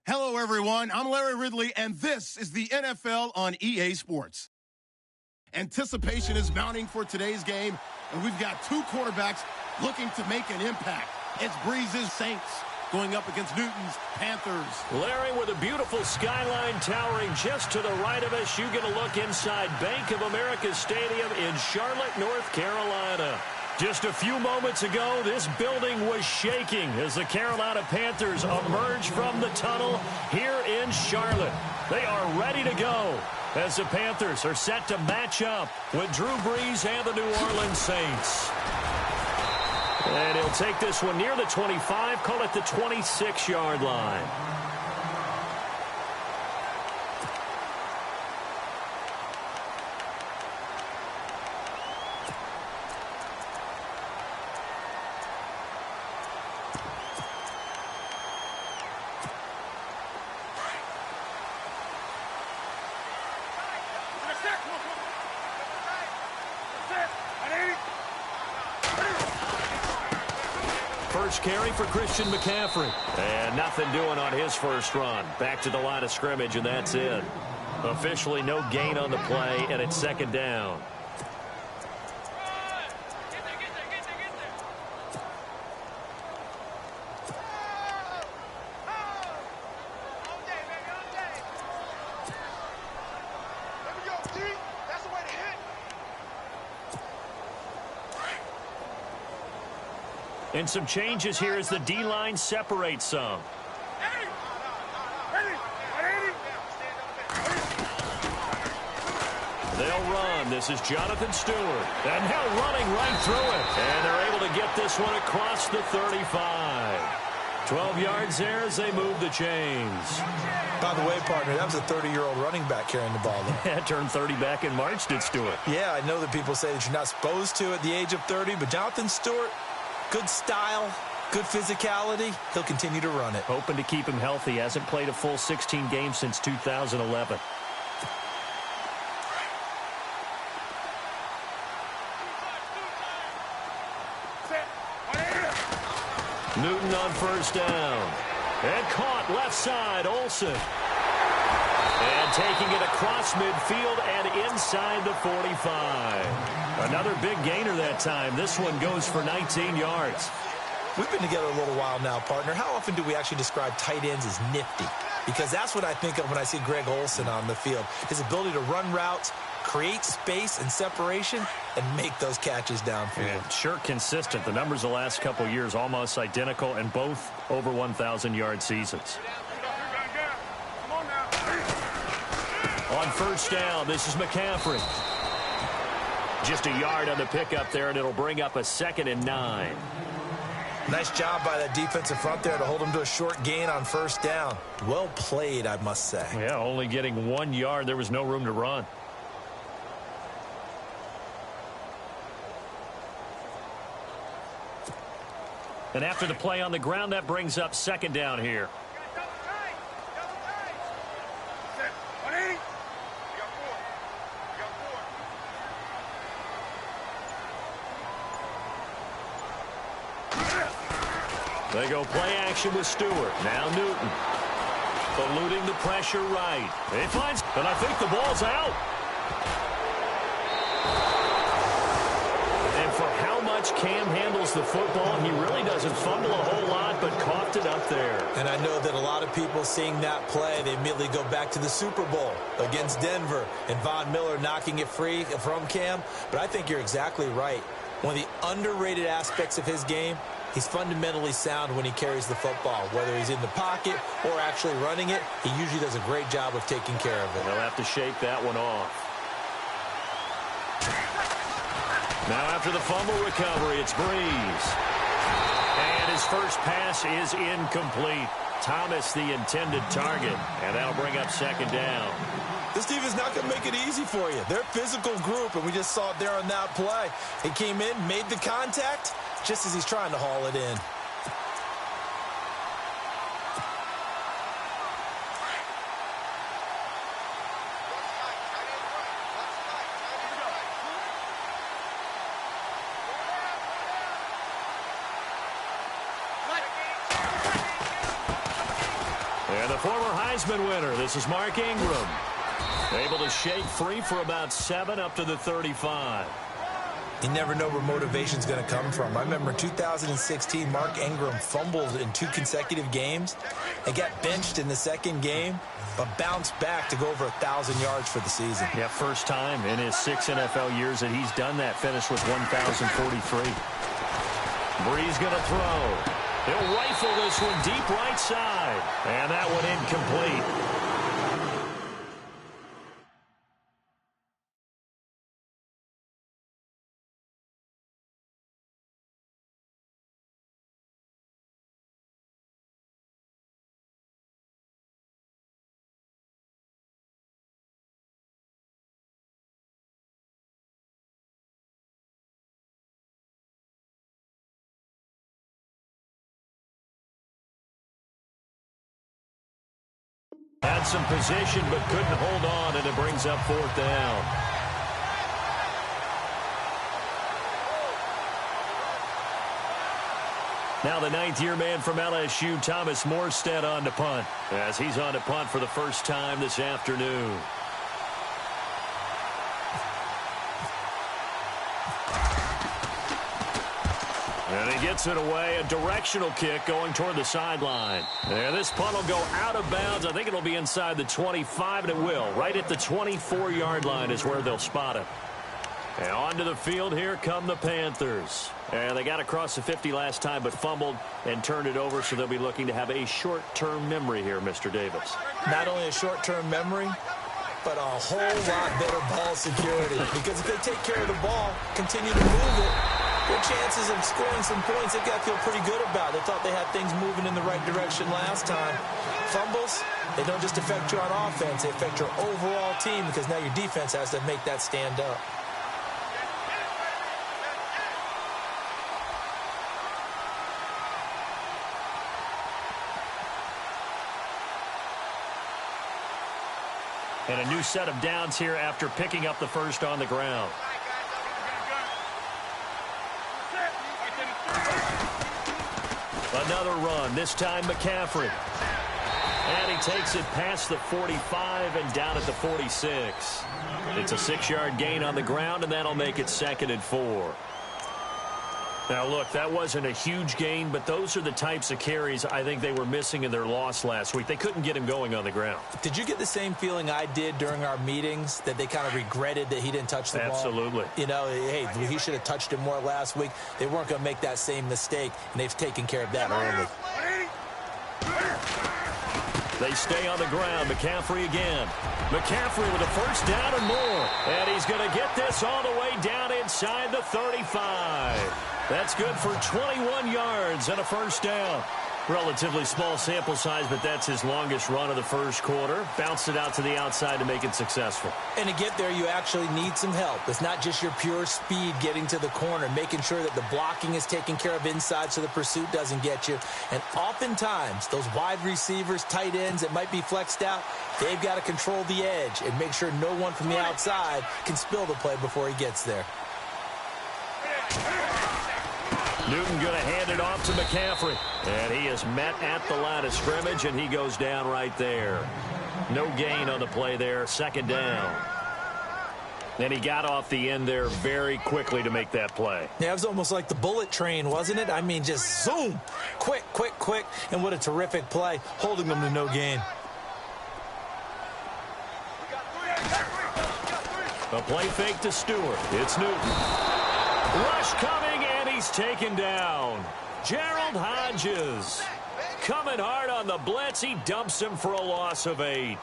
Hello, everyone. I'm Larry Ridley, and this is the NFL on EA Sports. Anticipation is mounting for today's game, and we've got two quarterbacks looking to make an impact. It's Breeze's Saints going up against Newton's Panthers. Larry, with a beautiful skyline towering just to the right of us, you get a look inside Bank of America Stadium in Charlotte, North Carolina. Just a few moments ago, this building was shaking as the Carolina Panthers emerge from the tunnel here in Charlotte. They are ready to go as the Panthers are set to match up with Drew Brees and the New Orleans Saints. And he'll take this one near the 25, call it the 26-yard line. First carry for Christian McCaffrey. And nothing doing on his first run. Back to the line of scrimmage, and that's it. Officially no gain on the play, and it's second down. And some changes here as the D-line separates some. They'll run. This is Jonathan Stewart. And now running right through it. And they're able to get this one across the 35. 12 yards there as they move the chains. By the way, partner, that was a 30-year-old running back carrying the ball there. Yeah, turned 30 back in March, did Stewart. Yeah, I know that people say that you're not supposed to at the age of 30, but Jonathan Stewart, good style, good physicality. He'll continue to run it. Hoping to keep him healthy. Hasn't played a full 16 games since 2011. Newton on first down. And caught left side, Olsen. And taking it across midfield and inside the 45. Another big gainer that time. This one goes for 19 yards. We've been together a little while now, partner. How often do we actually describe tight ends as nifty? Because that's what I think of when I see Greg Olsen on the field. His ability to run routes, create space and separation, and make those catches downfield. And sure consistent. The numbers the last couple of years almost identical, and both over 1,000-yard seasons. On first down, this is McCaffrey. Just a yard on the pickup there, and it'll bring up a 2nd and 9. Nice job by that defensive front there to hold him to a short gain on first down. Well played, I must say. Yeah, only getting 1 yard. There was no room to run. And after the play on the ground, that brings up 2nd down here. They go play action with Stewart. Now Newton. Eluding the pressure right. He finds, and I think the ball's out. And for how much Cam handles the football, he really doesn't fumble a whole lot, but coughed it up there. And I know that a lot of people seeing that play, they immediately go back to the Super Bowl against Denver and Von Miller knocking it free from Cam. But I think you're exactly right. One of the underrated aspects of his game, he's fundamentally sound when he carries the football. Whether he's in the pocket or actually running it, he usually does a great job of taking care of it. They'll have to shake that one off. Now after the fumble recovery, it's Brees. And his first pass is incomplete. Thomas the intended target. And that'll bring up 2nd down. This team is not going to make it easy for you. They're a physical group, and we just saw it there on that play. He came in, made the contact, just as he's trying to haul it in. And the former Heisman winner, this is Mark Ingram. Able to shake free for about 7 up to the 35. You never know where motivation's going to come from. I remember in 2016, Mark Ingram fumbled in 2 consecutive games and got benched in the second game, but bounced back to go over 1,000 yards for the season. Yeah, first time in his 6 NFL years that he's done that, finished with 1,043. Brees going to throw. He'll rifle this one deep right side, and that one incomplete. Had some position but couldn't hold on, and it brings up 4th down. Now the 9th-year man from LSU, Thomas Morstead, on to punt, as he's on to punt for the first time this afternoon. And he gets it away, a directional kick going toward the sideline. And this punt will go out of bounds. I think it'll be inside the 25, and it will. Right at the 24-yard line is where they'll spot it. And onto the field, here come the Panthers. And they got across the 50 last time, but fumbled and turned it over, so they'll be looking to have a short-term memory here, Mr. Davis. Not only a short-term memory, but a whole lot better ball security. Because if they take care of the ball, continue to move it, their chances of scoring some points, they've got to feel pretty good about. They thought they had things moving in the right direction last time. Fumbles, they don't just affect you on offense, they affect your overall team, because now your defense has to make that stand up. And a new set of downs here after picking up the first on the ground. Another run, this time McCaffrey. And he takes it past the 45 and down at the 46. It's a 6-yard gain on the ground, and that'll make it 2nd and 4. Now, look, that wasn't a huge gain, but those are the types of carries I think they were missing in their loss last week. They couldn't get him going on the ground. Did you get the same feeling I did during our meetings, that they kind of regretted that he didn't touch the ball? Absolutely. You know, hey, he should have touched it more last week. They weren't going to make that same mistake, and they've taken care of that early. They stay on the ground. McCaffrey again. McCaffrey with a first down and more. And he's going to get this all the way down inside the 35. That's good for 21 yards and a first down. Relatively small sample size, but that's his longest run of the first quarter. Bounced it out to the outside to make it successful. And to get there, you actually need some help. It's not just your pure speed getting to the corner, making sure that the blocking is taken care of inside so the pursuit doesn't get you. And oftentimes, those wide receivers, tight ends that might be flexed out, they've got to control the edge and make sure no one from the outside can spill the play before he gets there. Newton going to hand it off to McCaffrey. And he is met at the line of scrimmage, and he goes down right there. No gain on the play there. 2nd down. And he got off the end there very quickly to make that play. Yeah, it was almost like the bullet train, wasn't it? I mean, just zoom. Quick, quick, quick. And what a terrific play, holding them to no gain. A play fake to Stewart. It's Newton. Rush coming, and he's taken down. Gerald Hodges coming hard on the blitz. He dumps him for a loss of 8.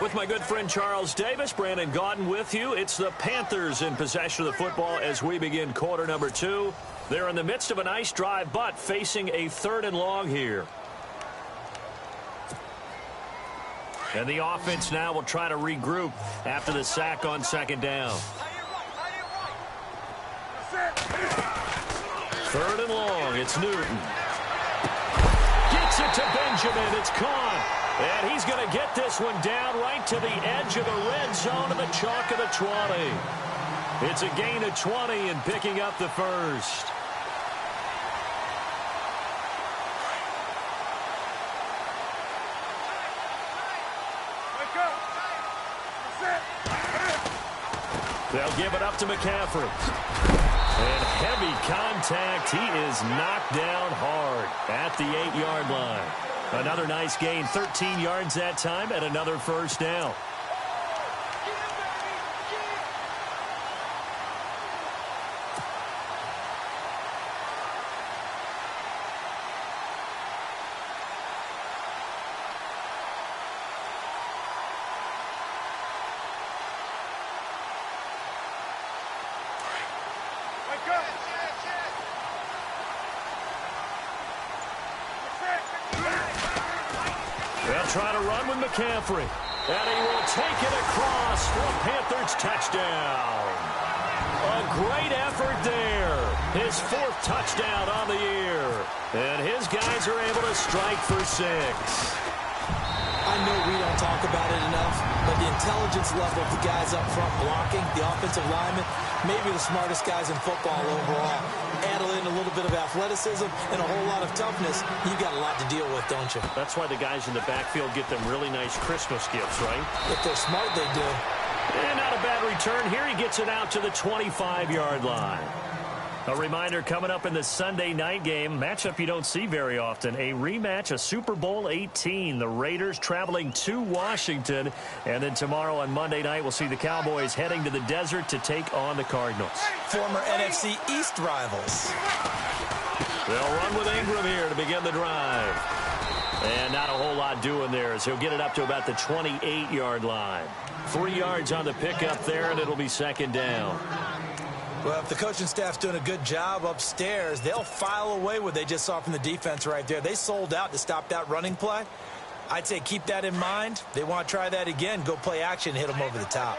With my good friend Charles Davis, Brandon Gaudin with you. It's the Panthers in possession of the football as we begin quarter number 2. They're in the midst of a nice drive, but facing a 3rd and long here. And the offense now will try to regroup after the sack on second down. Third and long. It's Newton. Gets it to Benjamin. It's caught. And he's going to get this one down right to the edge of the red zone of the chalk of the 20. It's a gain of 20 and picking up the first. They'll give it up to McCaffrey. And heavy contact. He is knocked down hard at the 8-yard line. Another nice gain, 13 yards that time, and another first down. They'll try to run with McCaffrey. And he will take it across for a Panthers touchdown. A great effort there. His 4th touchdown on the year. And his guys are able to strike for 6. I know we don't talk about it enough, but the intelligence level of the guys up front blocking, the offensive linemen, maybe the smartest guys in football overall. Add in a little bit of athleticism and a whole lot of toughness, you've got a lot to deal with, don't you? That's why the guys in the backfield get them really nice Christmas gifts, right? If they're smart, they do. And not a bad return. Here he gets it out to the 25-yard line. A reminder coming up in the Sunday night game, matchup you don't see very often, a rematch of Super Bowl 18. The Raiders traveling to Washington. And then tomorrow on Monday night, we'll see the Cowboys heading to the desert to take on the Cardinals. Former NFC East rivals. They'll run with Ingram here to begin the drive. And not a whole lot doing there as he'll get it up to about the 28-yard line. 3 yards on the pickup there, and it'll be second down. Well, if the coaching staff's doing a good job upstairs, they'll file away what they just saw from the defense right there. They sold out to stop that running play. I'd say keep that in mind. They want to try that again. Go play action, hit them over the top.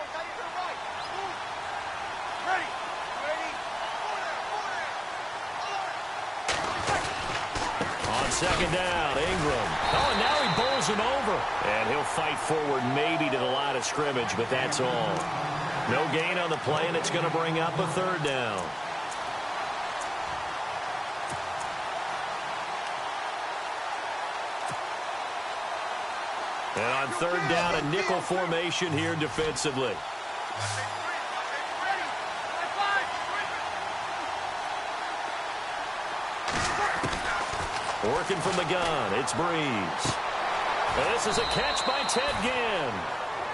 On second down, Ingram. Oh, and now he bowls him over. And he'll fight forward maybe to the line of scrimmage, but that's all. No gain on the play, and it's going to bring up a third down. And on third down, a nickel formation here defensively. Working from the gun, it's Breeze. And this is a catch by Ted Ginn.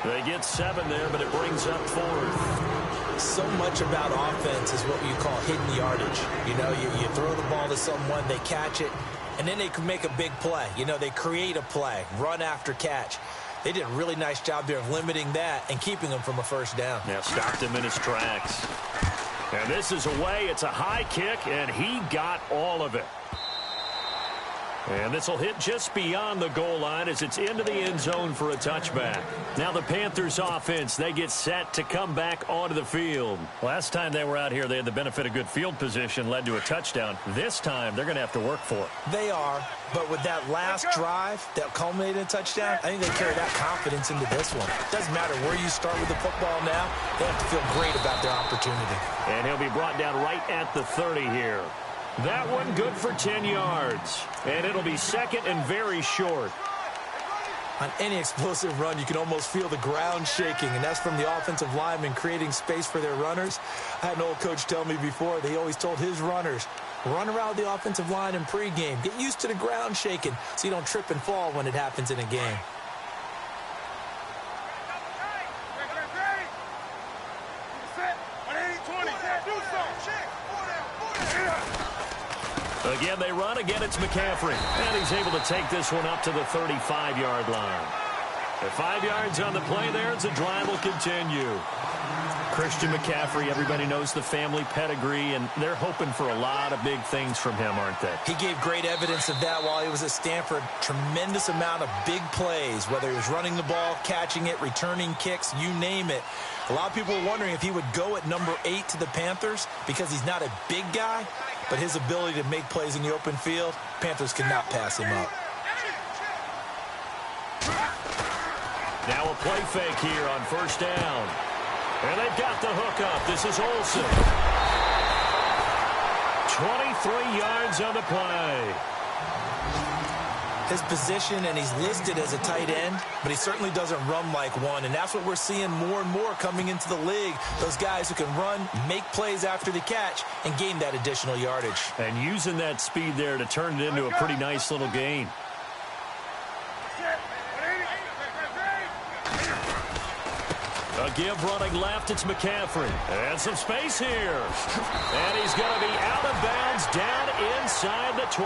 They get 7 there, but it brings up 4th. So much about offense is what you call hidden yardage. You know, you throw the ball to someone, they catch it, and then they can make a big play. You know, they create a play, run after catch. They did a really nice job there of limiting that and keeping him from a first down. Yeah, stopped him in his tracks. And this is away. It's a high kick, and he got all of it. And this will hit just beyond the goal line as it's into the end zone for a touchback. Now the Panthers offense, they get set to come back onto the field. Last time they were out here, they had the benefit of good field position, led to a touchdown. This time, they're going to have to work for it. They are, but with that last drive that culminated in a touchdown, I think they carry that confidence into this one. Doesn't matter where you start with the football now, they have to feel great about their opportunity. And he'll be brought down right at the 30 here. That one good for 10 yards. And it'll be second and very short. On any explosive run, you can almost feel the ground shaking, and that's from the offensive linemen creating space for their runners. I had an old coach tell me before, they always told his runners, run around the offensive line in pregame. Get used to the ground shaking so you don't trip and fall when it happens in a game. Again, they run. Again, it's McCaffrey. And he's able to take this one up to the 35-yard line. At 5 yards on the play there, the drive will continue. Christian McCaffrey, everybody knows the family pedigree, and they're hoping for a lot of big things from him, aren't they? He gave great evidence of that while he was at Stanford. Tremendous amount of big plays, whether he was running the ball, catching it, returning kicks, you name it. A lot of people were wondering if he would go at number 8 to the Panthers because he's not a big guy, but his ability to make plays in the open field, Panthers could not pass him up. Now a play fake here on first down. And they've got the hook up. This is Olsen. 23 yards on the play. His position, and he's listed as a tight end, but he certainly doesn't run like one, and that's what we're seeing more and more coming into the league. Those guys who can run, make plays after the catch, and gain that additional yardage. And using that speed there to turn it into a pretty nice little gain. A give running left, it's McCaffrey. And some space here. And he's going to be out of bounds down inside the 20.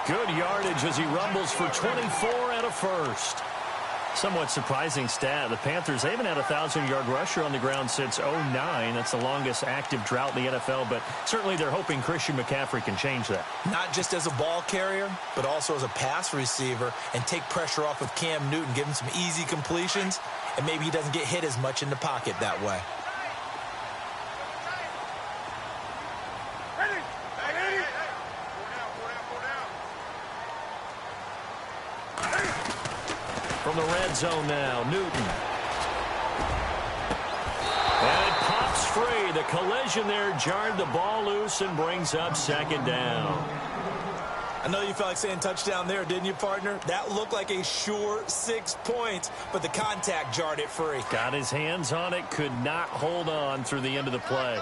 Good yardage as he rumbles for 24 and a first. Somewhat surprising stat. The Panthers, they haven't had a 1,000-yard rusher on the ground since 2009. That's the longest active drought in the NFL, but certainly they're hoping Christian McCaffrey can change that. Not just as a ball carrier, but also as a pass receiver and take pressure off of Cam Newton, give him some easy completions, and maybe he doesn't get hit as much in the pocket that way. From the red zone now, Newton. And it pops free. The collision there jarred the ball loose and brings up second down. I know you felt like saying touchdown there, didn't you, partner? That looked like a sure 6 points, but the contact jarred it free. Got his hands on it, could not hold on through the end of the play.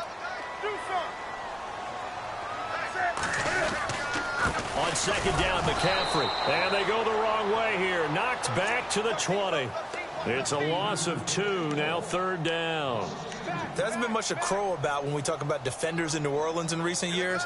On second down, McCaffrey. And they go the wrong way here. Knocked back to the 20. It's a loss of 2, now third down. There hasn't been much to crow about when we talk about defenders in New Orleans in recent years,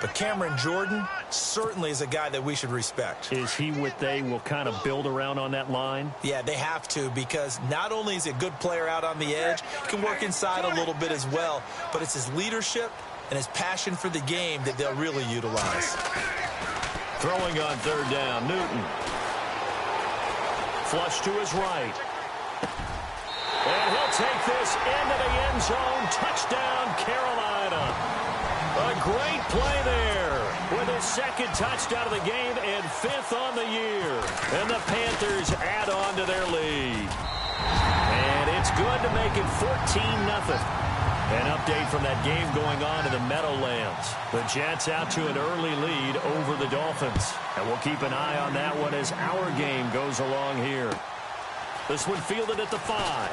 but Cameron Jordan certainly is a guy that we should respect. Is he what they will kind of build around on that line? Yeah, they have to, because not only is he a good player out on the edge, he can work inside a little bit as well, but it's his leadership and his passion for the game that they'll really utilize. Throwing on third down, Newton. Flush to his right. And he'll take this into the end zone. Touchdown, Carolina. A great play there with his second touchdown of the game and 5th on the year. And the Panthers add on to their lead. And it's good to make it 14-0. An update from that game going on in the Meadowlands. The Jets out to an early lead over the Dolphins. And we'll keep an eye on that one as our game goes along here. This one fielded at the 5.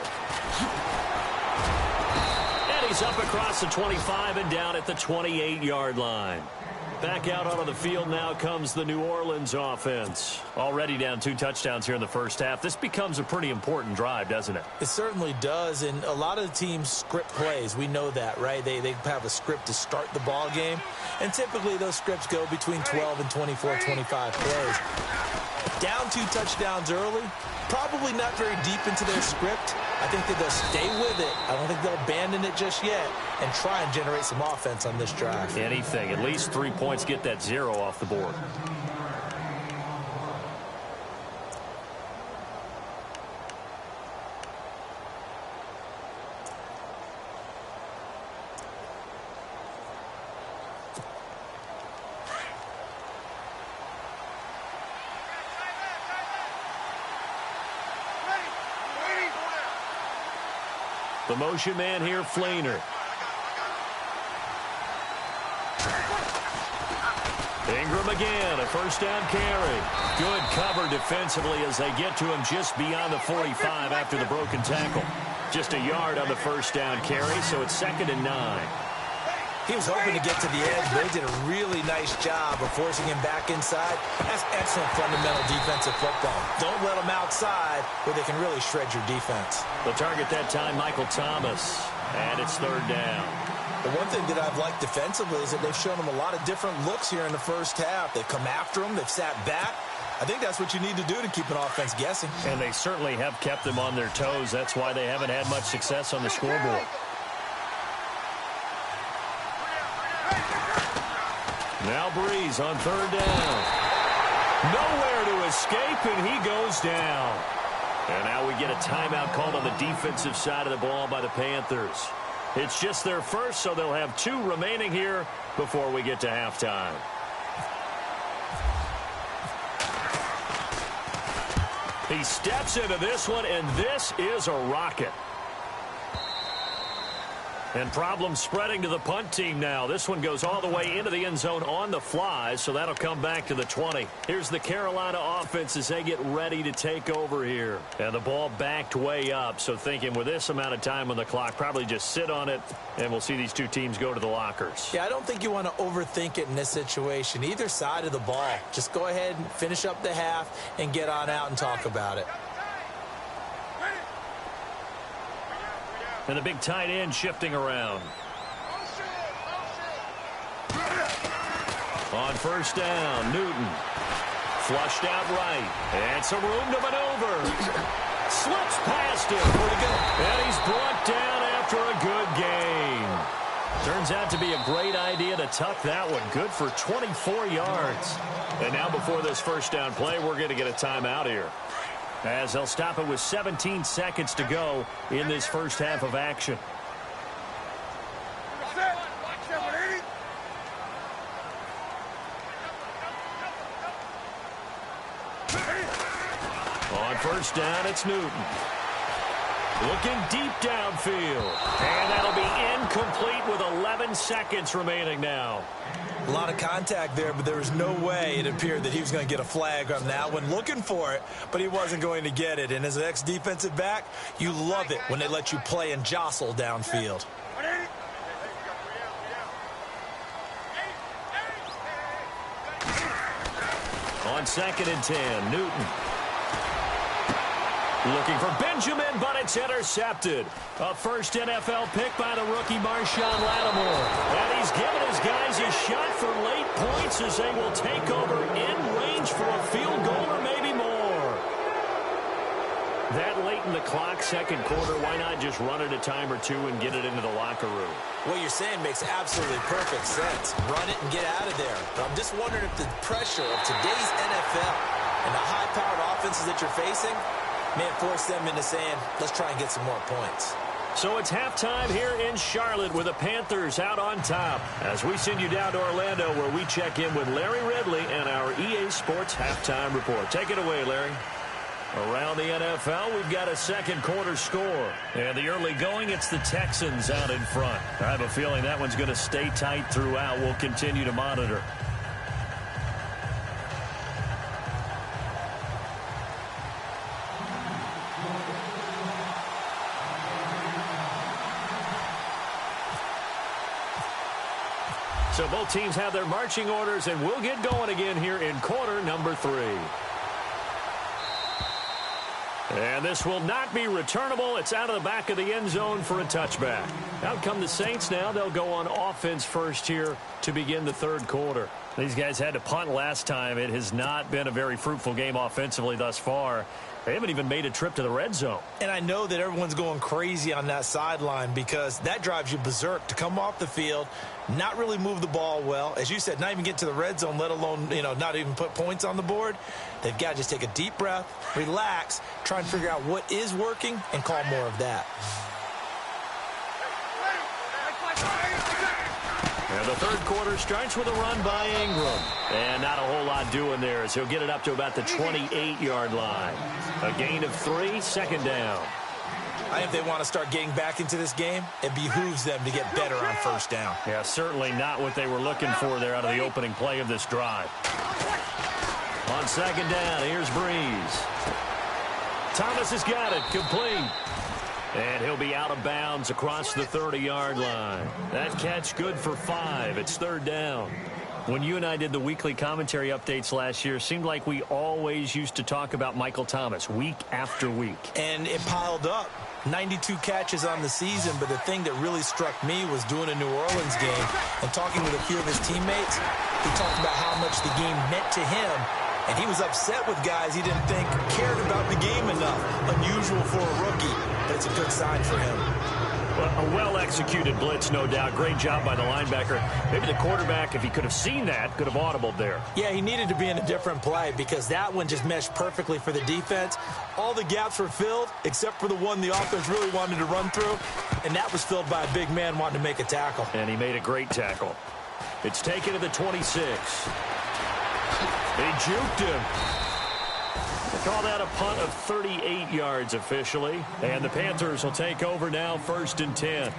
And he's up across the 25 and down at the 28-yard line. Back out onto the field now comes the New Orleans offense. Already down 2 touchdowns here in the first half. This becomes a pretty important drive, doesn't it? It certainly does, and a lot of the teams script plays. We know that, right? They have a script to start the ball game, and typically those scripts go between 12 and 24, 25 plays. Down 2 touchdowns early, probably not very deep into their script. I think that they'll stay with it. I don't think they'll abandon it just yet and try and generate some offense on this drive. Anything. At least 3 points, get that 0 off the board. The motion man here, Flainer. Ingram again, a first down carry. Good cover defensively as they get to him just beyond the 45 after the broken tackle. Just a yard on the first down carry, so it's 2nd and 9. He was hoping to get to the edge, but they did a really nice job of forcing him back inside. That's excellent fundamental defensive football. Don't let them outside where they can really shred your defense. The target that time, Michael Thomas, and it's 3rd down. The one thing that I've liked defensively is that they've shown them a lot of different looks here in the first half. They've come after them. They've sat back. I think that's what you need to do to keep an offense guessing. And they certainly have kept them on their toes. That's why they haven't had much success on the scoreboard. Now Breeze on third down. Nowhere to escape, and he goes down. And now we get a timeout called on the defensive side of the ball by the Panthers. It's just their first, so they'll have 2 remaining here before we get to halftime. He steps into this one, and this is a rocket. And problems spreading to the punt team now. This one goes all the way into the end zone on the fly, so that'll come back to the 20. Here's the Carolina offense as they get ready to take over here. And the ball backed way up, so thinking with this amount of time on the clock, probably just sit on it, and we'll see these 2 teams go to the lockers. Yeah, I don't think you want to overthink it in this situation. Either side of the ball. Just go ahead and finish up the half and get on out and talk about it. And the big tight end shifting around. On first down, Newton. Flushed out right. And some room to maneuver. Slips past him. And he's brought down after a good gain. Turns out to be a great idea to tuck that one. Good for 24 yards. And now before this first down play, we're going to get a timeout here, as they'll stop it with 17 seconds to go in this first half of action. On first down, it's Newton. Looking deep downfield. And that'll be incomplete with 11 seconds remaining now. A lot of contact there, but there was no way it appeared that he was going to get a flag on that one. Looking for it, but he wasn't going to get it. And as an ex-defensive back, you love it when they let you play and jostle downfield. On 2nd and 10, Newton. Looking for Benjamin, but it's intercepted. A first NFL pick by the rookie Marshawn Lattimore. And he's given his guys a shot for late points as they will take over in range for a field goal or maybe more. That late in the clock, second quarter, why not just run it a time or 2 and get it into the locker room? What you're saying makes absolutely perfect sense. Run it and get out of there. But I'm just wondering if the pressure of today's NFL and the high-powered offenses that you're facing may force them into saying, let's try and get some more points. So it's halftime here in Charlotte with the Panthers out on top, as we send you down to Orlando where we check in with Larry Ridley and our EA Sports Halftime Report. Take it away, Larry. Around the NFL, we've got a second quarter score. And the early going, it's the Texans out in front. I have a feeling that one's going to stay tight throughout. We'll continue to monitor. So both teams have their marching orders, and we'll get going again here in quarter number 3. And this will not be returnable. It's out of the back of the end zone for a touchback. Out come the Saints now. They'll go on offense first here to begin the third quarter. These guys had to punt last time. It has not been a very fruitful game offensively thus far. They haven't even made a trip to the red zone. And I know that everyone's going crazy on that sideline because that drives you berserk to come off the field, not really move the ball well. As you said, not even get to the red zone, let alone, not even put points on the board. They've got to just take a deep breath, relax, try and figure out what is working, and call more of that. And the third quarter starts with a run by Ingram. And not a whole lot doing there as he'll get it up to about the 28-yard line. A gain of 3, second down. I think if they want to start getting back into this game, it behooves them to get better on first down. Yeah, certainly not what they were looking for there out of the opening play of this drive. On second down, here's Breeze. Thomas has got it, complete. And he'll be out of bounds across the 30-yard line. That catch good for 5. It's third down. When you and I did the weekly commentary updates last year, it seemed like we always used to talk about Michael Thomas week after week. And it piled up. 92 catches on the season, but the thing that really struck me was doing a New Orleans game and talking with a few of his teammates. He talked about how much the game meant to him, and he was upset with guys he didn't think cared about the game enough. Unusual for a rookie, but it's a good sign for him. Well, a well-executed blitz, no doubt. Great job by the linebacker. Maybe the quarterback, if he could have seen that, could have audibled there. Yeah, he needed to be in a different play because that one just meshed perfectly for the defense. All the gaps were filled except for the one the offense really wanted to run through, and that was filled by a big man wanting to make a tackle. And he made a great tackle. It's taken to the 26. They juked him. They call that a punt of 38 yards officially. And the Panthers will take over now, 1st and 10.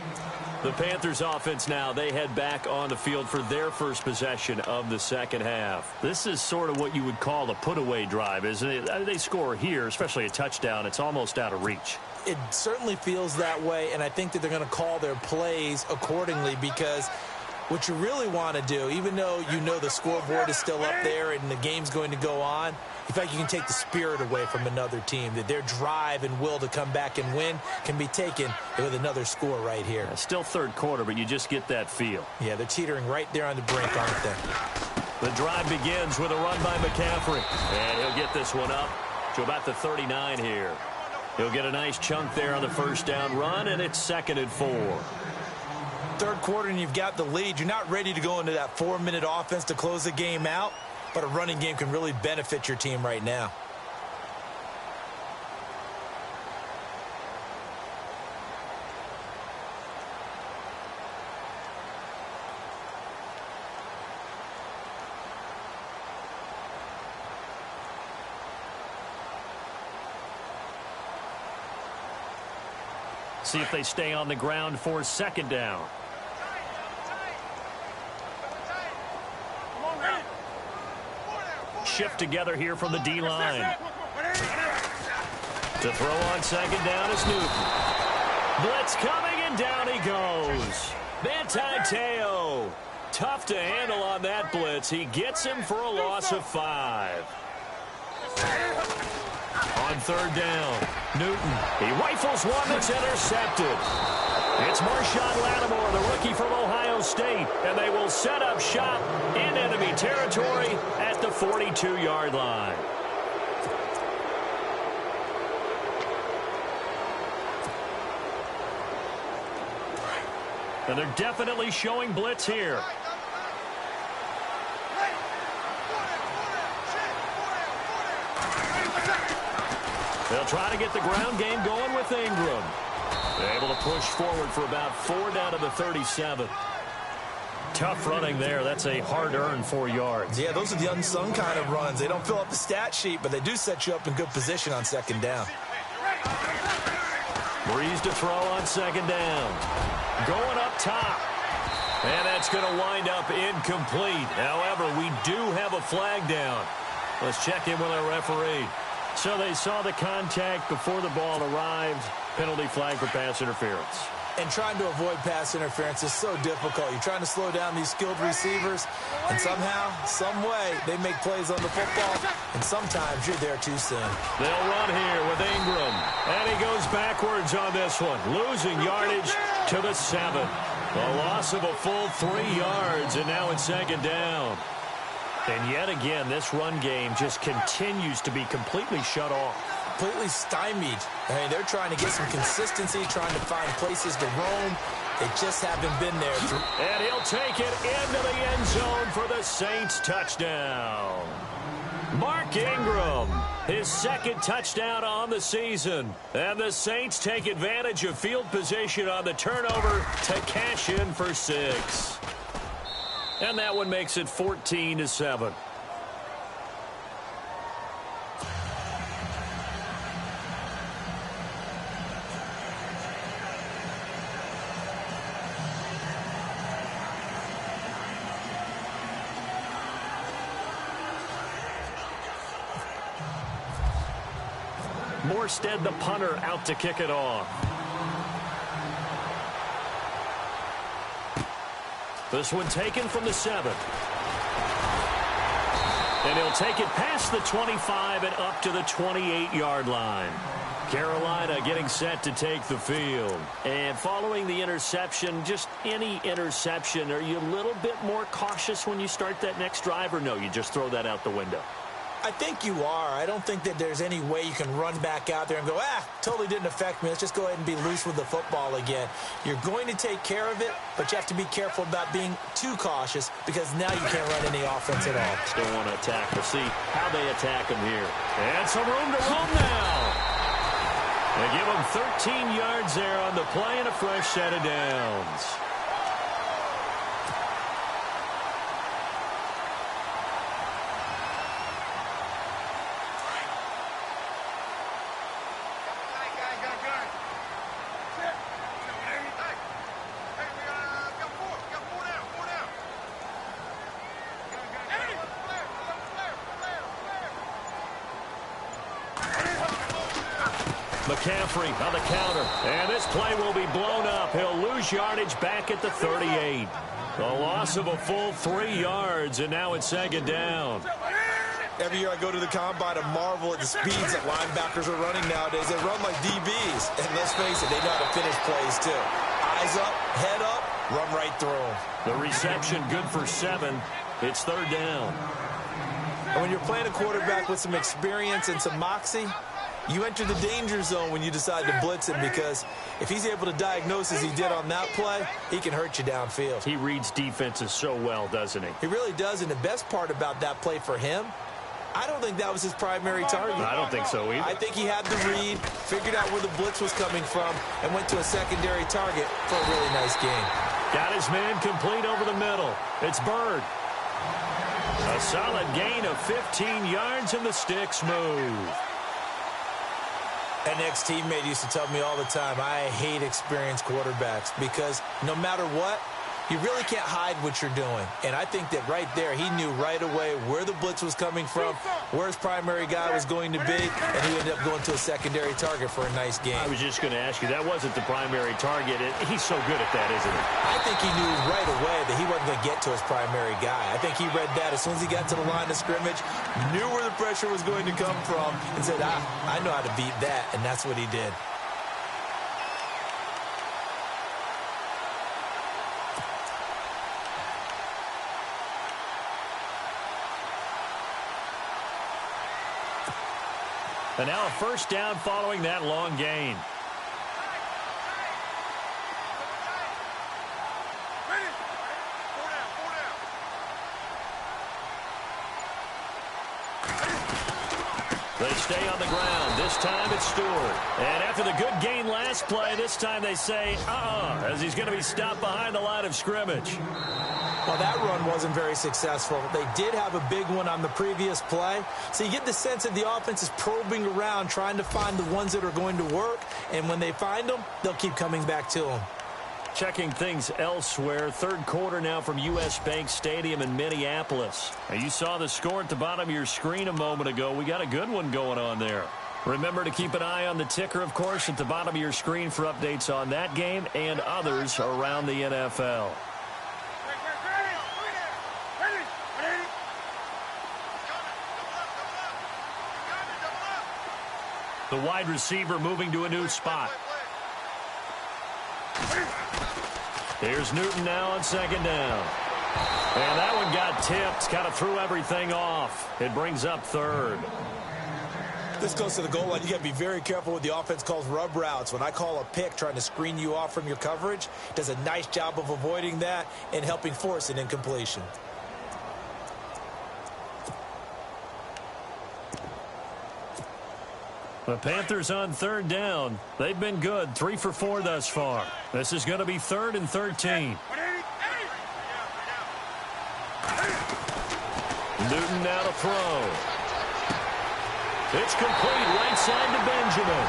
The Panthers offense now, they head back on the field for their first possession of the second half. This is sort of what you would call a put-away drive, isn't it? They score here, especially a touchdown. It's almost out of reach. It certainly feels that way, and I think that they're going to call their plays accordingly because what you really want to do, even though you know the scoreboard is still up there and the game's going to go on, in fact, you can take the spirit away from another team, that their drive and will to come back and win can be taken with another score right here. Still third quarter, but you just get that feel. Yeah, they're teetering right there on the brink, aren't they? The drive begins with a run by McCaffrey. And he'll get this one up to about the 39 here. He'll get a nice chunk there on the first down run, and it's 2nd and 4. Third quarter and you've got the lead. You're not ready to go into that 4-minute offense to close the game out, but a running game can really benefit your team right now. See if they stay on the ground for 2nd down. Shift together here from the D-line. To throw on 2nd down is Newton. Blitz coming, and down he goes. Manti Te'o. Tough to handle on that blitz. He gets him for a loss of 5. On 3rd down, Newton. He rifles one that's intercepted. It's Marshawn Lattimore, the rookie from Ohio State, and they will set up shop in enemy territory at the 42-yard line. And they're definitely showing blitz here. They'll try to get the ground game going with Ingram. They're able to push forward for about 4 down to the 37. Tough running there. That's a hard-earned 4 yards. Yeah, those are the unsung kind of runs. They don't fill up the stat sheet, but they do set you up in good position on 2nd down. Breeze to throw on 2nd down. Going up top. And that's going to wind up incomplete. However, we do have a flag down. Let's check in with our referee. So they saw the contact before the ball arrived. Penalty flag for pass interference. And trying to avoid pass interference is so difficult. You're trying to slow down these skilled receivers, and somehow, some way, they make plays on the football, and sometimes you're there too soon. They'll run here with Ingram, and he goes backwards on this one, losing yardage to the 7. A loss of a full 3 yards, and now it's 2nd down. And yet again, this run game just continues to be completely shut off. Completely stymied. I mean, they're trying to get some consistency, trying to find places to roam. They just haven't been there. And he'll take it into the end zone for the Saints touchdown. Mark Ingram, his 2nd touchdown on the season. And the Saints take advantage of field position on the turnover to cash in for 6. And that one makes it 14-7. Morstead, the punter, out to kick it off. This one taken from the 7. And he'll take it past the 25 and up to the 28-yard line. Carolina getting set to take the field. And following the interception, just any interception, are you a little bit more cautious when you start that next drive, or no, you just throw that out the window? I think you are. I don't think that there's any way you can run back out there and go, totally didn't affect me. Let's just go ahead and be loose with the football again. You're going to take care of it, but you have to be careful about being too cautious because now you can't run any offense at all. Still want to attack. We'll see how they attack him here. And some room to roam now. They give him 13 yards there on the play and a fresh set of downs. McCaffrey on the counter, and this play will be blown up. He'll lose yardage back at the 38. The loss of a full 3 yards, and now it's second down. Every year I go to the combine and marvel at the speeds that linebackers are running nowadays. They run like DBs, and let's face it, they know how to finish plays too. Eyes up, head up, run right through them. The reception good for 7. It's third down. And when you're playing a quarterback with some experience and some moxie, you enter the danger zone when you decide to blitz him because if he's able to diagnose as he did on that play, he can hurt you downfield. He reads defenses so well, doesn't he? He really does, and the best part about that play for him, I don't think that was his primary target. I don't think so either. I think he had the read, figured out where the blitz was coming from, and went to a secondary target for a really nice game. Got his man complete over the middle. It's Bird. A solid gain of 15 yards, and the sticks move. An ex-teammate used to tell me all the time, I hate experienced quarterbacks because no matter what, you really can't hide what you're doing. And I think that right there, he knew right away where the blitz was coming from, where his primary guy was going to be, and he ended up going to a secondary target for a nice game. I was just going to ask you, that wasn't the primary target. He's so good at that, isn't he? I think he knew right away that he wasn't going to get to his primary guy. I think he read that as soon as he got to the line of scrimmage, knew where the pressure was going to come from, and said, I know how to beat that, and that's what he did. And now a first down following that long gain. They stay on the ground. This time it's Stewart. And after the good gain last play, this time they say, as he's going to be stopped behind the line of scrimmage. Well, that run wasn't very successful. They did have a big one on the previous play. So you get the sense that the offense is probing around, trying to find the ones that are going to work. And when they find them, they'll keep coming back to them. Checking things elsewhere. Third quarter now from U.S. Bank Stadium in Minneapolis. Now, you saw the score at the bottom of your screen a moment ago. We got a good one going on there. Remember to keep an eye on the ticker, of course, at the bottom of your screen for updates on that game and others around the NFL. The wide receiver moving to a new spot. Here's Newton now on second down. And that one got tipped, kind of threw everything off. It brings up third. This goes to the goal line. You got to be very careful with the offense calls rub routes. When I call a pick trying to screen you off from your coverage, does a nice job of avoiding that and helping force an incompletion. The Panthers on third down. They've been good, 3 for 4 thus far. This is going to be 3rd and 13. Newton now to throw. It's complete right side to Benjamin.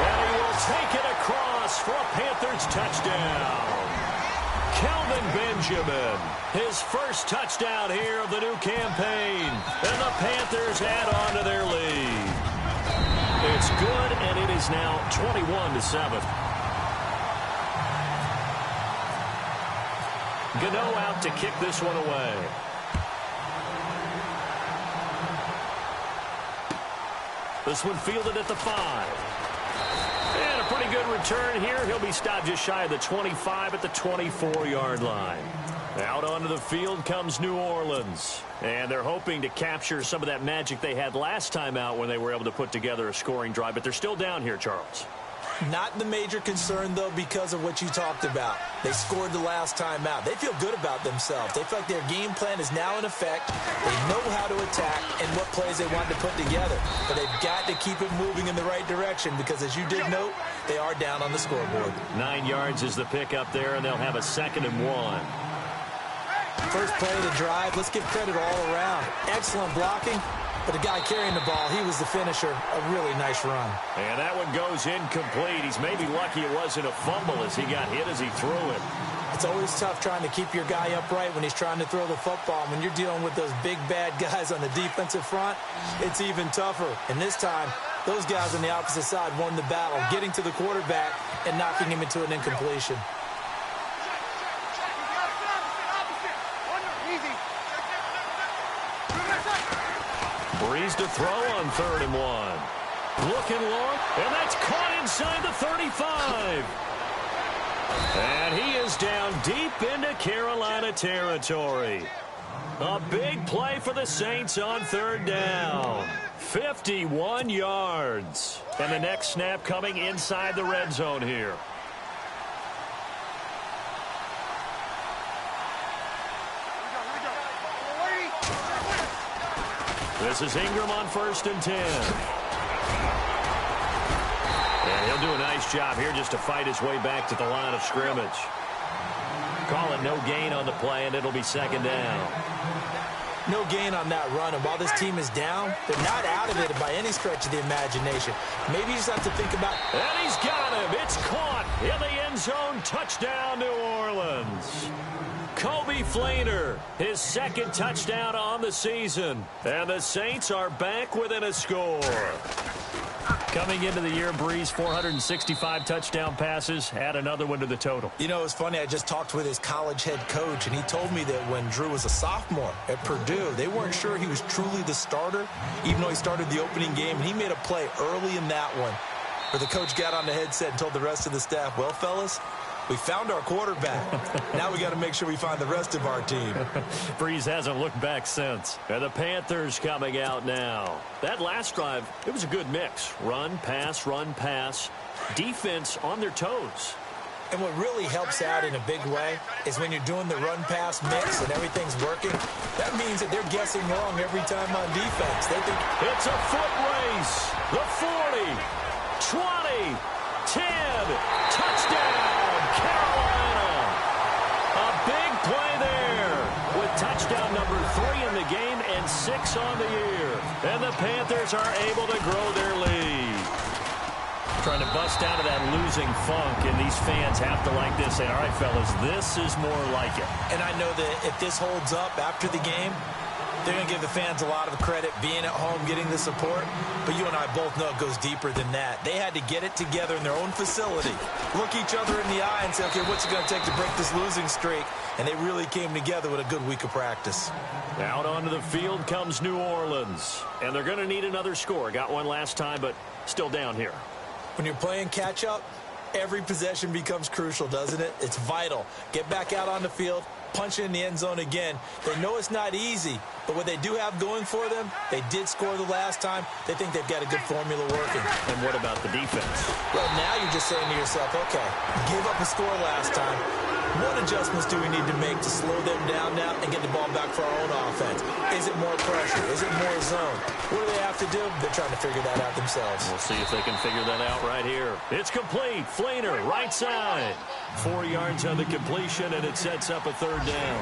And he will take it across for a Panthers touchdown. Kelvin Benjamin, his first touchdown here of the new campaign. And the Panthers add on to their lead. It's good, and it is now 21-7. Gano out to kick this one away. This one fielded at the 5. And a pretty good return here. He'll be stopped just shy of the 25 at the 24-yard line. Out onto the field comes New Orleans. And they're hoping to capture some of that magic they had last time out when they were able to put together a scoring drive. But they're still down here, Charles. Not the major concern, though, because of what you talked about. They scored the last time out. They feel good about themselves. They feel like their game plan is now in effect. They know how to attack and what plays they want to put together. But they've got to keep it moving in the right direction because, as you did note, they are down on the scoreboard. 9 yards is the pick up there, and they'll have a 2nd and 1. First play of the drive. Let's give credit all around. Excellent blocking. But the guy carrying the ball, he was the finisher. A really nice run. And that one goes incomplete. He's maybe lucky it wasn't a fumble as he got hit as he threw it. It's always tough trying to keep your guy upright when he's trying to throw the football. When you're dealing with those big, bad guys on the defensive front, it's even tougher. And this time, those guys on the opposite side won the battle, getting to the quarterback and knocking him into an incompletion. Breeze to throw on 3rd and 1. Looking long, and that's caught inside the 35. And he is down deep into Carolina territory. A big play for the Saints on 3rd down. 51 yards. And the next snap coming inside the red zone here. This is Ingram on 1st and 10. And he'll do a nice job here just to fight his way back to the line of scrimmage. Call it no gain on the play, and it'll be 2nd down. No gain on that run, and while this team is down, they're not out of it by any stretch of the imagination. Maybe you just have to think about... And he's got him. It's caught in the end zone. Touchdown, New Orleans. Kobe Fleener, his 2nd touchdown on the season. And the Saints are back within a score. Coming into the year, Breeze, 465 touchdown passes. Add another one to the total. You know, it's funny. I just talked with his college head coach, and he told me that when Drew was a sophomore at Purdue, they weren't sure he was truly the starter, even though he started the opening game. And he made a play early in that one where the coach got on the headset and told the rest of the staff, well, fellas, we found our quarterback. Now we got to make sure we find the rest of our team. Breeze hasn't looked back since. And the Panthers coming out now. That last drive, it was a good mix. Run, pass, defense on their toes. And what really helps out in a big way is when you're doing the run-pass mix and everything's working, that means that they're guessing wrong every time on defense. They think it's a foot race. The 40, 20, 10, touchdown. Carolina. A big play there with touchdown number 3 in the game and 6 on the year. And the Panthers are able to grow their lead. Trying to bust out of that losing funk, and these fans have to like this. Say, all right, fellas, this is more like it. And I know that if this holds up after the game, they're going to give the fans a lot of credit being at home, getting the support. But you and I both know it goes deeper than that. They had to get it together in their own facility, look each other in the eye and say, okay, what's it going to take to break this losing streak? And they really came together with a good week of practice. Out onto the field comes New Orleans. And they're going to need another score. Got one last time, but still down here. When you're playing catch-up, every possession becomes crucial, doesn't it? It's vital. Get back out on the field, punch it in the end zone again. They know it's not easy, but what they do have going for them, they did score the last time. They think they've got a good formula working. And what about the defense? Well, now you're just saying to yourself, okay, give up a score last time. What adjustments do we need to make to slow them down now and get the ball back for our own offense? Is it more pressure? Is it more zone? What do they have to do? They're trying to figure that out themselves. We'll see if they can figure that out right here. It's complete. Fleener, right side. 4 yards on the completion, and it sets up a 3rd down.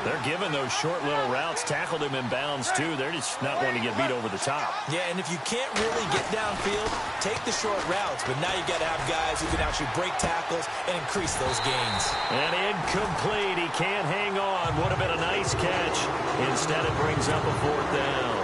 They're giving those short little routes. Tackled him in bounds, too. They're just not wanting to get beat over the top. Yeah, and if you can't really get downfield, take the short routes. But now you got to have guys who can actually break tackles and increase those gains. And incomplete. He can't hang on. Would have been a nice catch. Instead, it brings up a 4th down.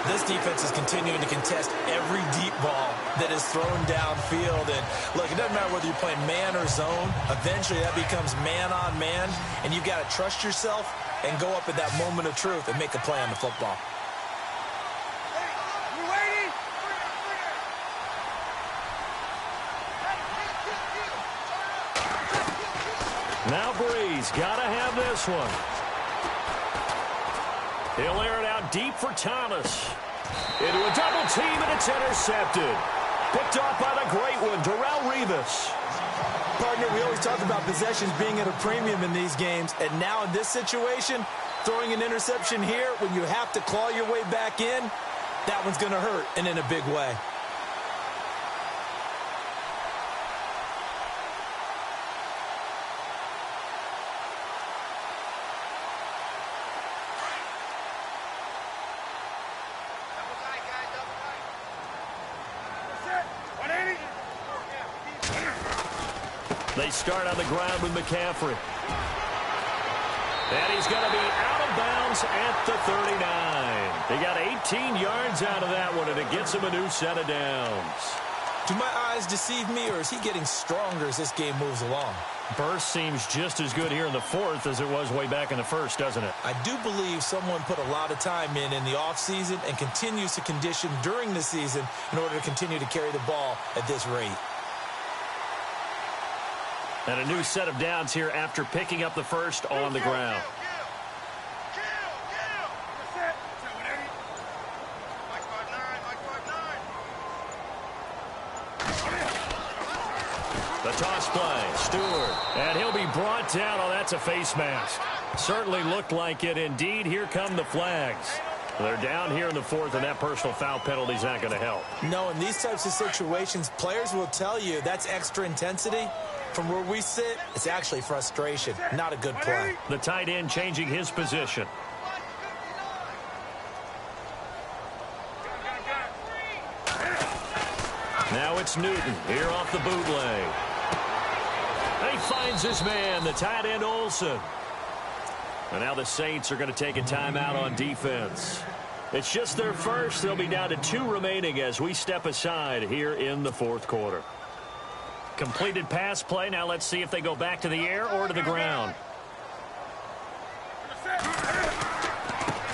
This defense is continuing to contest every deep ball that is thrown downfield. And, look, it doesn't matter whether you're playing man or zone. Eventually, that becomes man-on-man, and you've got to trust yourself and go up at that moment of truth and make a play on the football. Now Breeze got to have this one. He'll air it out deep for Thomas. Into a double team, and it's intercepted. Picked off by the great one, Rivas. Partner, we always talk about possessions being at a premium in these games, and now in this situation, throwing an interception here when you have to claw your way back in, that one's going to hurt, and in a big way. They start on the ground with McCaffrey. And he's going to be out of bounds at the 39. They got 18 yards out of that one, and it gets him a new set of downs. Do my eyes deceive me, or is he getting stronger as this game moves along? Burst seems just as good here in the fourth as it was way back in the first, doesn't it? I do believe someone put a lot of time in the offseason and continues to condition during the season in order to continue to carry the ball at this rate. And a new set of downs here after picking up the first on the ground. The toss play, Stewart. And he'll be brought down. Oh, that's a face mask. Certainly looked like it. Indeed, here come the flags. They're down here in the fourth, and that personal foul penalty is not going to help. No, in these types of situations, players will tell you that's extra intensity. From where we sit, it's actually frustration, not a good play. The tight end changing his position. Now it's Newton here off the bootleg. He finds his man, the tight end Olsen. And now the Saints are going to take a timeout on defense. It's just their first. They'll be down to 2 remaining as we step aside here in the fourth quarter. Completed pass play. Now let's see if they go back to the air or to the ground.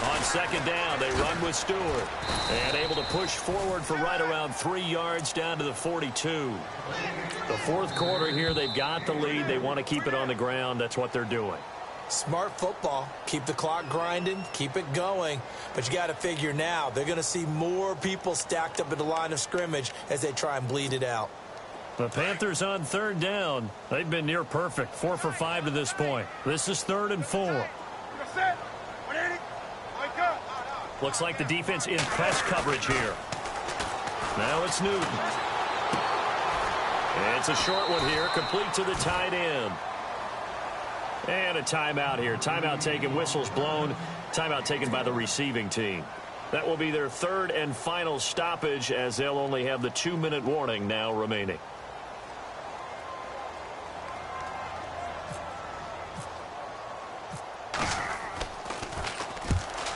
On second down, they run with Stewart. And able to push forward for right around 3 yards down to the 42. The fourth quarter here, they've got the lead. They want to keep it on the ground. That's what they're doing. Smart football. Keep the clock grinding. Keep it going. But you got to figure now, they're going to see more people stacked up at the line of scrimmage as they try and bleed it out. The Panthers on third down. They've been near perfect. 4 for 5 to this point. This is 3rd and 4. Looks like the defense in press coverage here. Now it's Newton. It's a short one here, complete to the tight end. And a timeout here. Timeout taken, whistles blown. Timeout taken by the receiving team. That will be their 3rd and final stoppage as they'll only have the 2-minute warning now remaining.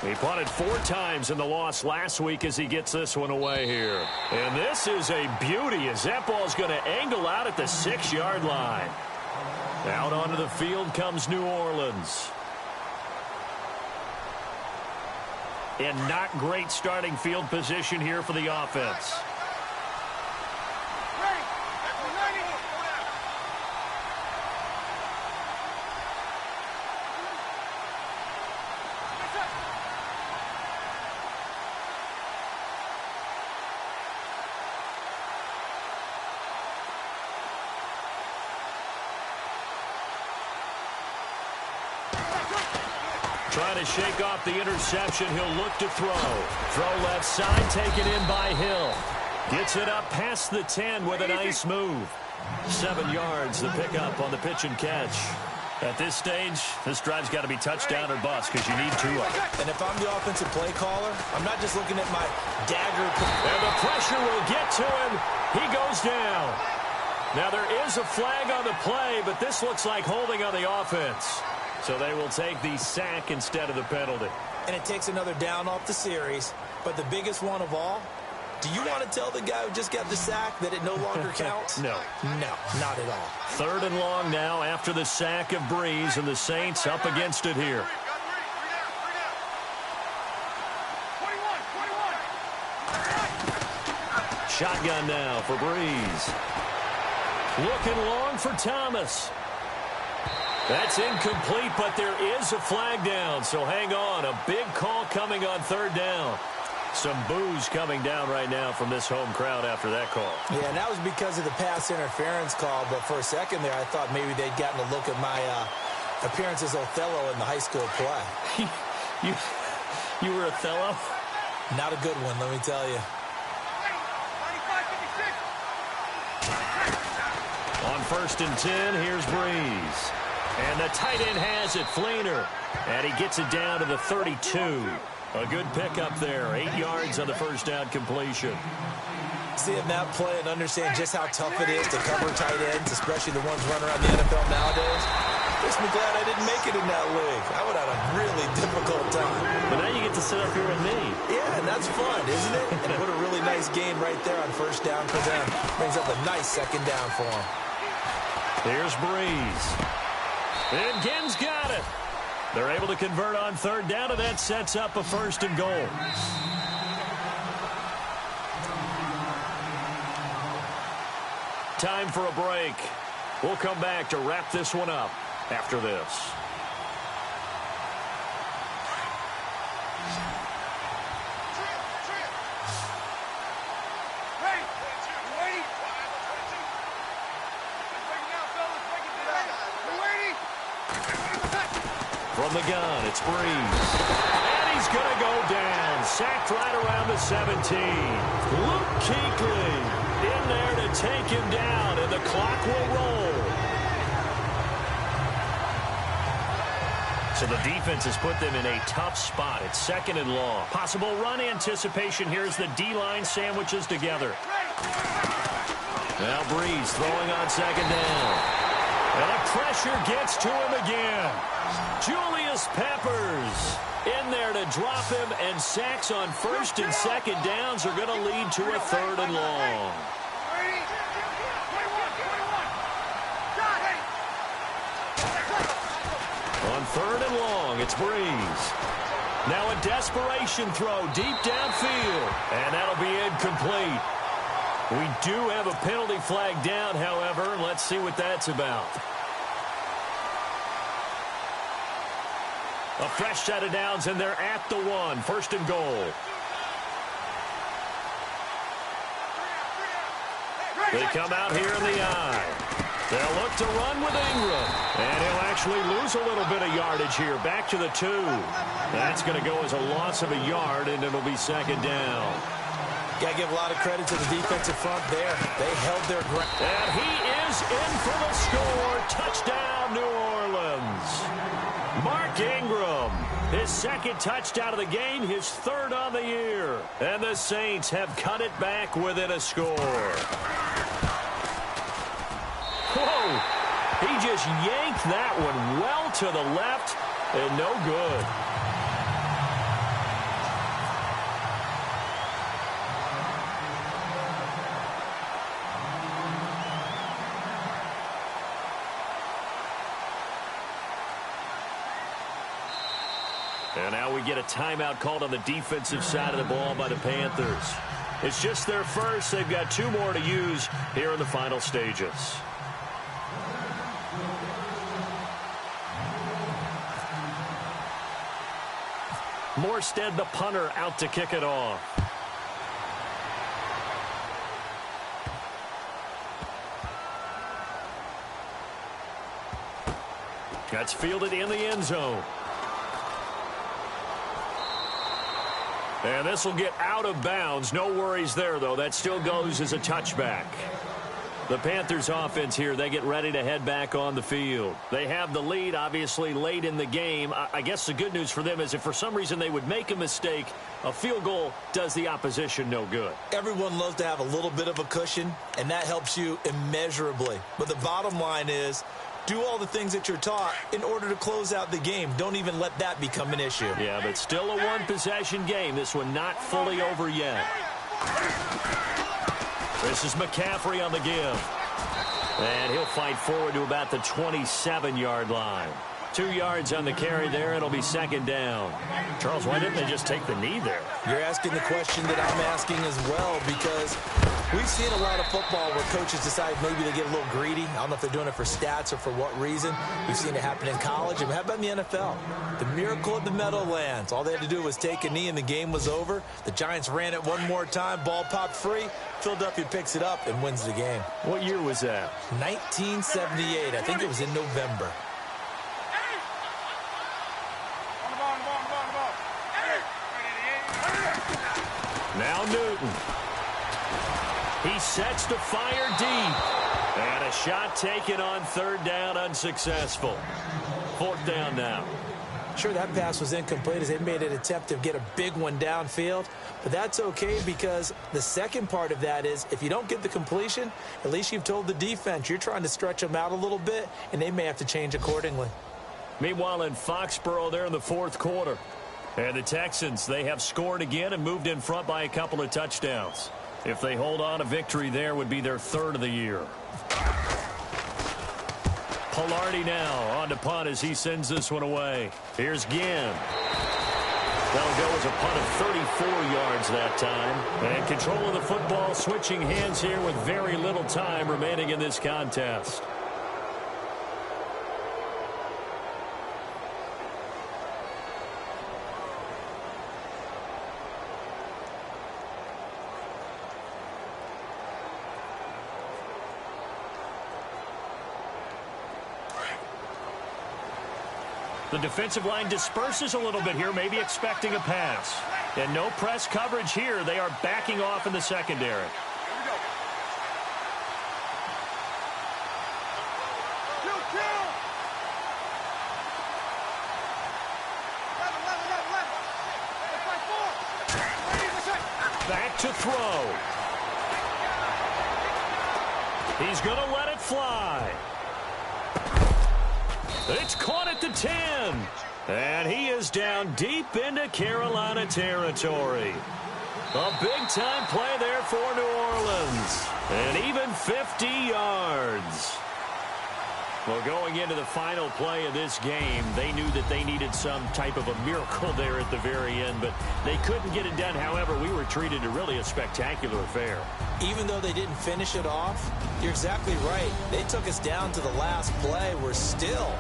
He punted 4 times in the loss last week as he gets this one away here. And this is a beauty as that ball's going to angle out at the 6-yard line. Out onto the field comes New Orleans. And not great starting field position here for the offense. Trying to shake off the interception. He'll look to throw. Throw left side, taken in by Hill. Gets it up past the 10 with a nice move. 7 yards, the pickup on the pitch and catch. At this stage, this drive's got to be touchdown or bust because you need 2 of them. And if I'm the offensive play caller, I'm not just looking at my dagger. And the pressure will get to him. He goes down. Now there is a flag on the play, but this looks like holding on the offense. So they will take the sack instead of the penalty. And it takes another down off the series. But the biggest one of all, do you want to tell the guy who just got the sack that it no longer counts? No. No, not at all. 3rd and long now after the sack of Breeze, and the Saints up against it here. Shotgun now for Breeze. Looking long for Thomas. That's incomplete, but there is a flag down, so hang on. A big call coming on third down. Some boos coming down right now from this home crowd after that call. Yeah, and that was because of the pass interference call, but for a second there, I thought maybe they'd gotten a look at my appearance as Othello in the high school play. You were Othello? Not a good one, let me tell you. On 1st and 10, here's Breeze. And the tight end has it, Fleener. And he gets it down to the 32. A good pickup there. 8 yards on the first down completion. Seeing that play and understand just how tough it is to cover tight ends, especially the ones running around the NFL nowadays, makes me glad I didn't make it in that league. I would have had a really difficult time. But now you get to sit up here with me. Yeah, and that's fun, isn't it? And put a really nice game right there on first down for them. Brings up a nice second down for them. Here's Breeze. And Ginn's got it. They're able to convert on third down, and that sets up a 1st and goal. Time for a break. We'll come back to wrap this one up after this. From the gun, it's Breeze. And he's going to go down. Sacked right around the 17. Luke Kuechly in there to take him down, and the clock will roll. So the defense has put them in a tough spot. It's 2nd and long. Possible run anticipation here as the D-line sandwiches together. Now Breeze throwing on 2nd down. And the pressure gets to him again. Julius Peppers in there to drop him, and sacks on 1st and 2nd downs are going to lead to a 3rd and long. On 3rd and long, it's Breeze. Now a desperation throw deep downfield, and that'll be incomplete. We do have a penalty flag down, however. Let's see what that's about. A fresh set of downs, and they're at the 1. 1st and goal. They come out here in the eye. They'll look to run with Ingram. And he'll actually lose a little bit of yardage here. Back to the 2. That's going to go as a loss of a yard, and it'll be 2nd down. Got to give a lot of credit to the defensive front there. They held their ground. And he is in for the score. Touchdown, New Orleans. Mark Ingram, his 2nd touchdown of the game, his 3rd on the year. And the Saints have cut it back within a score. Whoa! He just yanked that one well to the left, and no good. And now we get a timeout called on the defensive side of the ball by the Panthers. It's just their first. They've got 2 more to use here in the final stages. Morstead, the punter, out to kick it off. That's fielded in the end zone. And this will get out of bounds. No worries there, though. That still goes as a touchback. The Panthers offense here, they get ready to head back on the field. They have the lead, obviously, late in the game. I guess the good news for them is if for some reason they would make a mistake, a field goal does the opposition no good. Everyone loves to have a little bit of a cushion, and that helps you immeasurably. But the bottom line is, do all the things that you're taught in order to close out the game. Don't even let that become an issue. Yeah, but still a one-possession game. This one not fully over yet. This is McCaffrey on the give. And he'll fight forward to about the 27-yard line. 2 yards on the carry there. It'll be 2nd down. Charles, why didn't they just take the knee there? You're asking the question that I'm asking as well, because We've seen a lot of football where coaches decide maybe they get a little greedy. I don't know if they're doing it for stats or for what reason. We've seen it happen in college. And how about in the NFL? The miracle of the Meadowlands. All they had to do was take a knee and the game was over. The Giants ran it one more time. Ball popped free. Philadelphia picks it up and wins the game. What year was that? 1978. I think it was in November. Now Newton. He sets to fire deep. And a shot taken on third down, unsuccessful. Fourth down now. Sure, that pass was incomplete as they made an attempt to get a big one downfield. But that's okay because the second part of that is if you don't get the completion, at least you've told the defense you're trying to stretch them out a little bit, and they may have to change accordingly. Meanwhile, in Foxborough there in the fourth quarter. And the Texans, they have scored again and moved in front by a couple of touchdowns. If they hold on, a victory there would be their third of the year. Polardi now on to punt as he sends this one away. Here's Ginn. That'll go as a punt of 34 yards that time. And control of the football switching hands here with very little time remaining in this contest. The defensive line disperses a little bit here, maybe expecting a pass. And no press coverage here. They are backing off in the secondary. Back to throw. He's going to let it fly. It's caught at the 10. And he is down deep into Carolina territory. A big-time play there for New Orleans. And even 50 yards. Well, going into the final play of this game, they knew that they needed some type of a miracle there at the very end, but they couldn't get it done. However, we were treated to really a spectacular affair. Even though they didn't finish it off, you're exactly right. They took us down to the last play. We're still,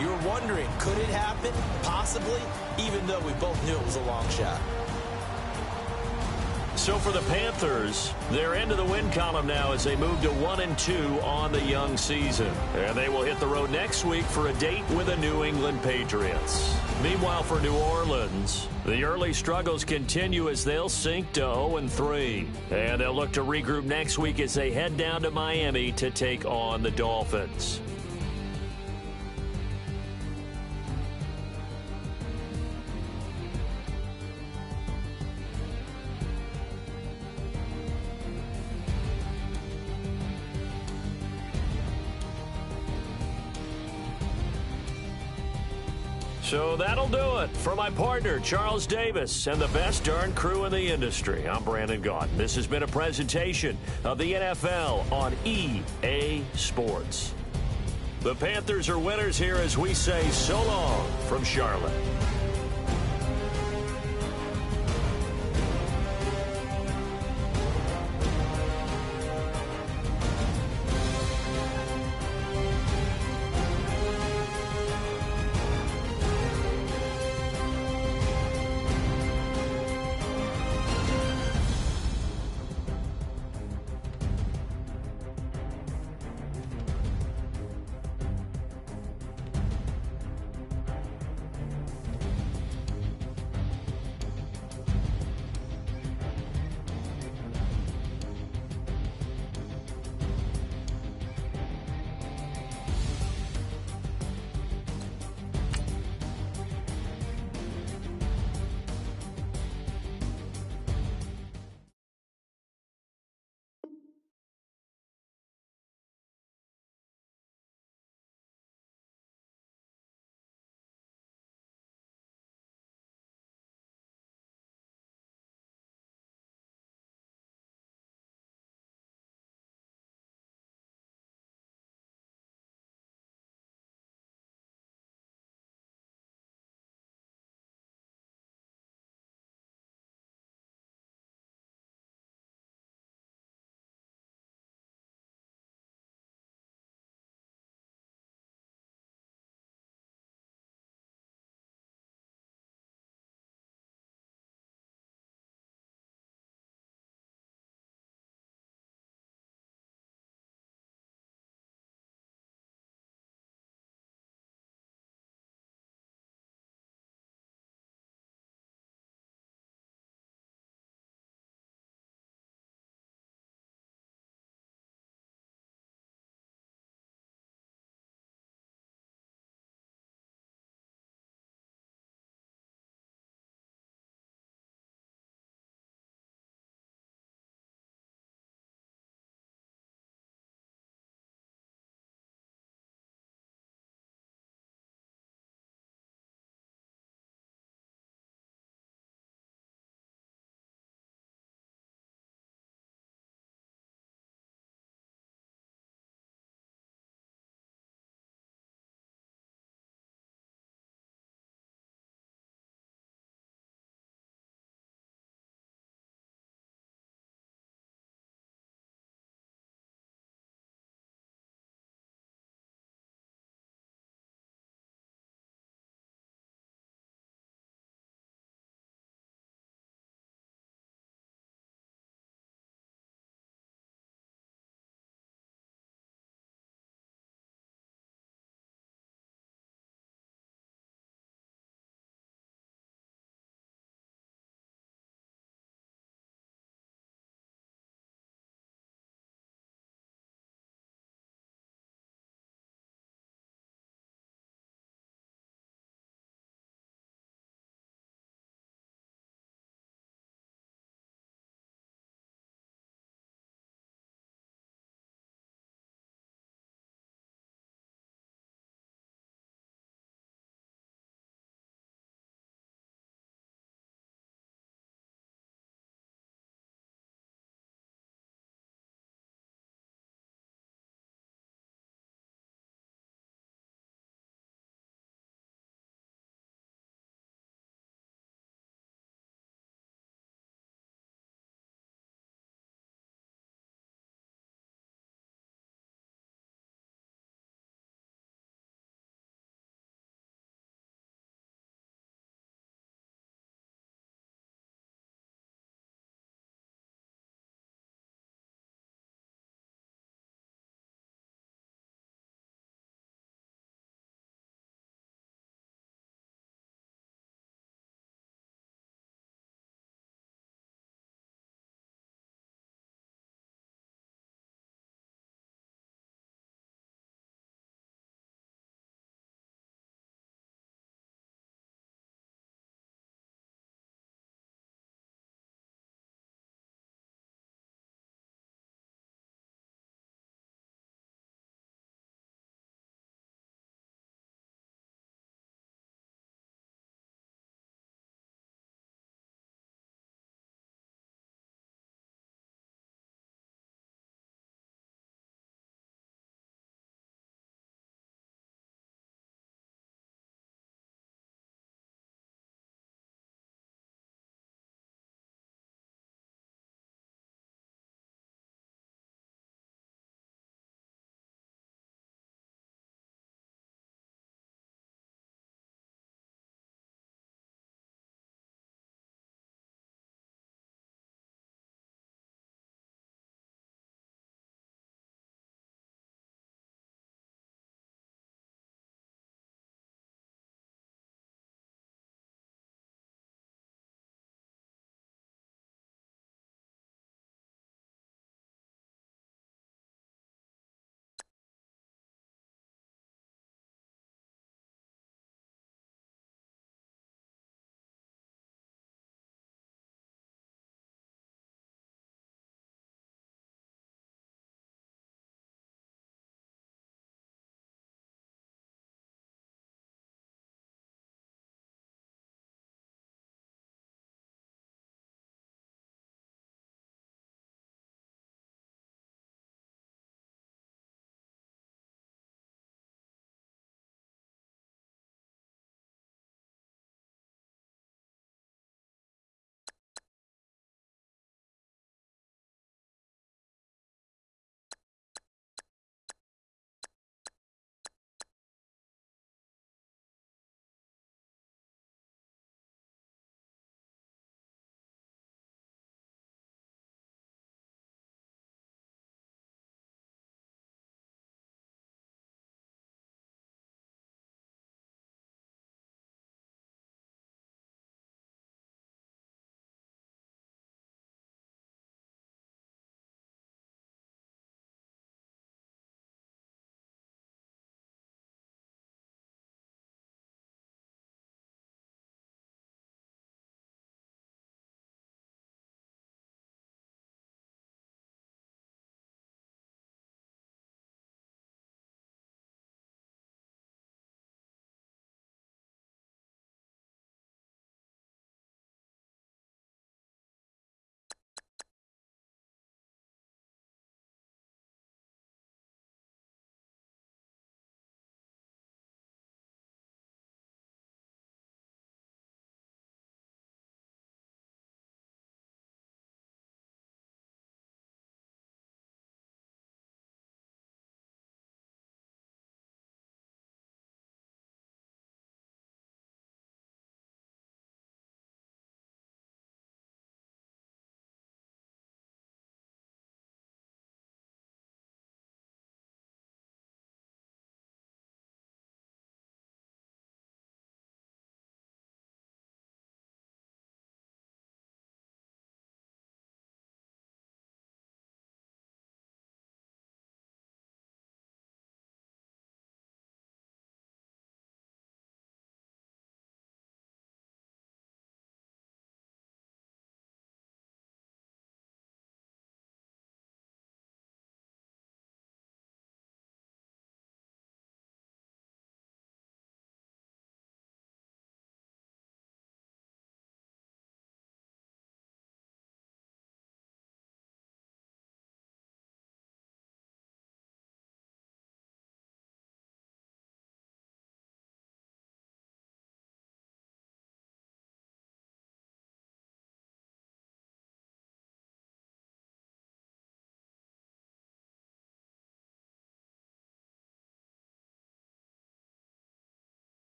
you were wondering, could it happen? Possibly, even though we both knew it was a long shot. So for the Panthers, they're into the win column now as they move to 1-2 on the young season. And they will hit the road next week for a date with the New England Patriots. Meanwhile, for New Orleans, the early struggles continue as they'll sink to 0-3. And they'll look to regroup next week as they head down to Miami to take on the Dolphins. So that'll do it for my partner, Charles Davis, and the best darn crew in the industry. I'm Brandon Gaudin. This has been a presentation of the NFL on EA Sports. The Panthers are winners here as we say so long from Charlotte.